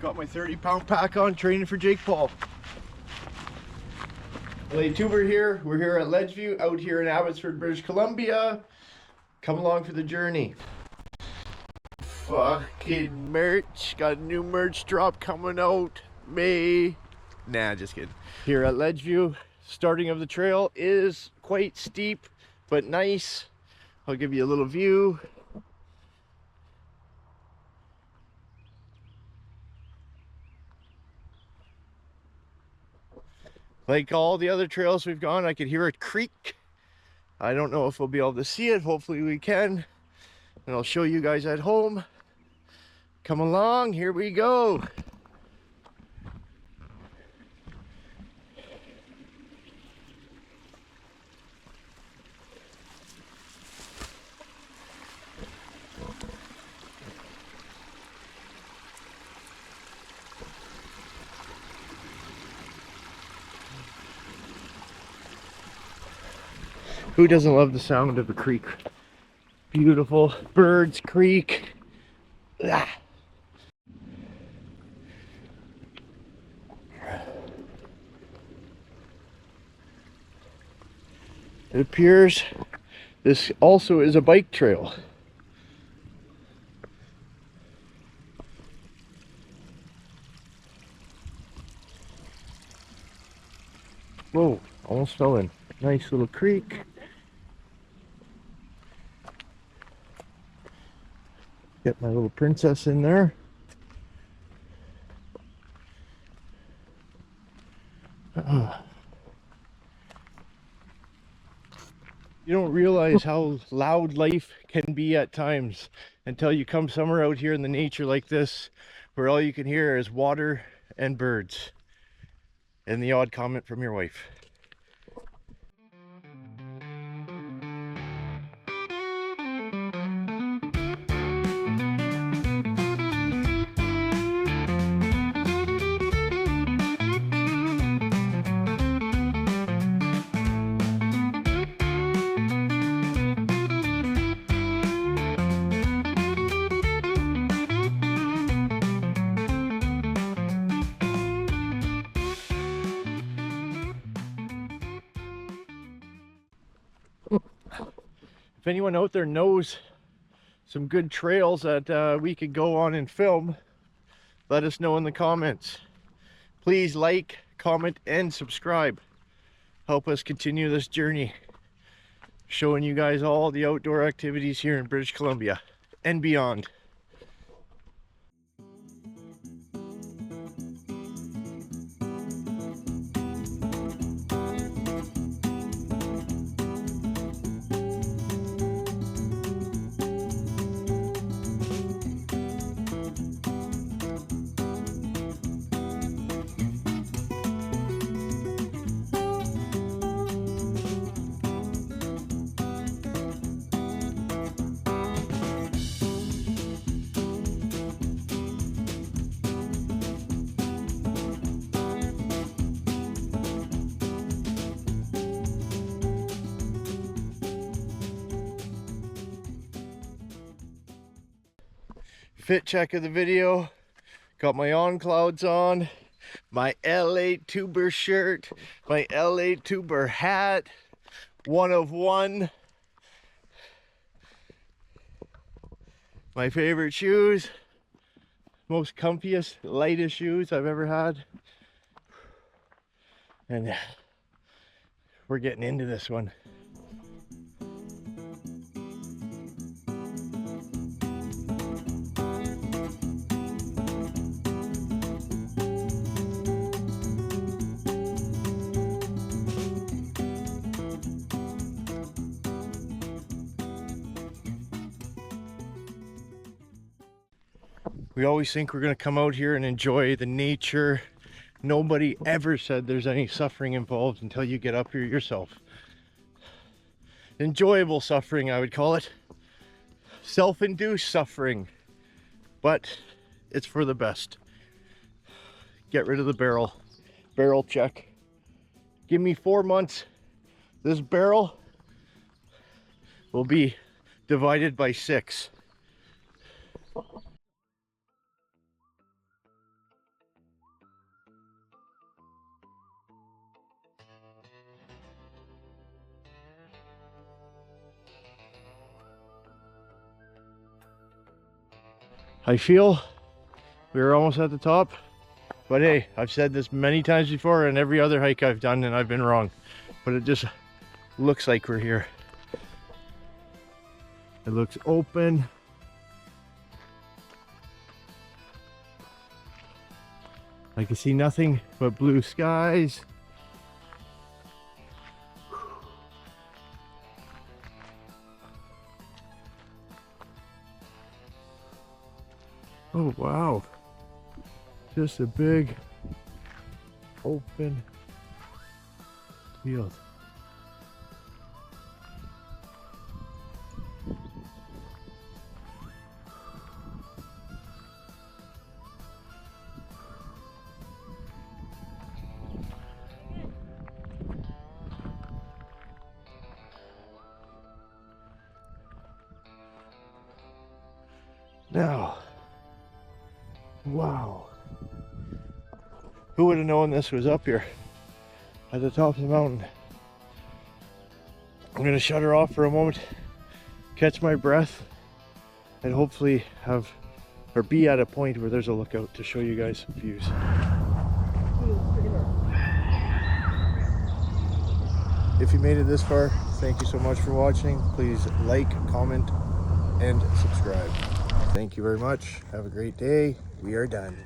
Got my 30-pound pack on, training for Jake Paul. LA-tuber here. We're here at Ledgeview, out here in Abbotsford, British Columbia. Come along for the journey. Fucking merch. Got a new merch drop coming out May. Nah, just kidding. Here at Ledgeview, starting of the trail is quite steep, but nice. I'll give you a little view. Like all the other trails we've gone, I could hear a creek. I don't know if we'll be able to see it. Hopefully we can. And I'll show you guys at home. Come along, here we go. Who doesn't love the sound of a creek? Beautiful birds, creek. Ah. It appears this also is a bike trail. Whoa, almost fell in. Nice little creek. Get my little princess in there. You don't realize how loud life can be at times until you come somewhere out here in the nature like this, where all you can hear is water and birds and the odd comment from your wife. If anyone out there knows some good trails that we could go on and film, let us know in the comments. Please like, comment, and subscribe. Help us continue this journey, showing you guys all the outdoor activities here in British Columbia and beyond. Fit check of the video. Got my on clouds on, my LA-tuber shirt, my LA-tuber hat, one of one. My favorite shoes, most comfiest, lightest shoes I've ever had. And we're getting into this one. We always think we're going to come out here and enjoy the nature. Nobody ever said there's any suffering involved until you get up here yourself. Enjoyable suffering, I would call it. Self-induced suffering. But it's for the best. Get rid of the barrel. Barrel check. Give me 4 months. This barrel will be divided by 6. I feel we're almost at the top, but hey, I've said this many times before and every other hike I've done and I've been wrong, but it just looks like we're here. It looks open. I can see nothing but blue skies. Oh wow, just a big open field. Now, wow, who would have known this was up here at the top of the mountain? I'm gonna shut her off for a moment, catch my breath, and hopefully have or be at a point where there's a lookout to show you guys some views. If you made it this far, thank you so much for watching. Please like, comment, and subscribe. Thank you very much. Have a great day. We are done.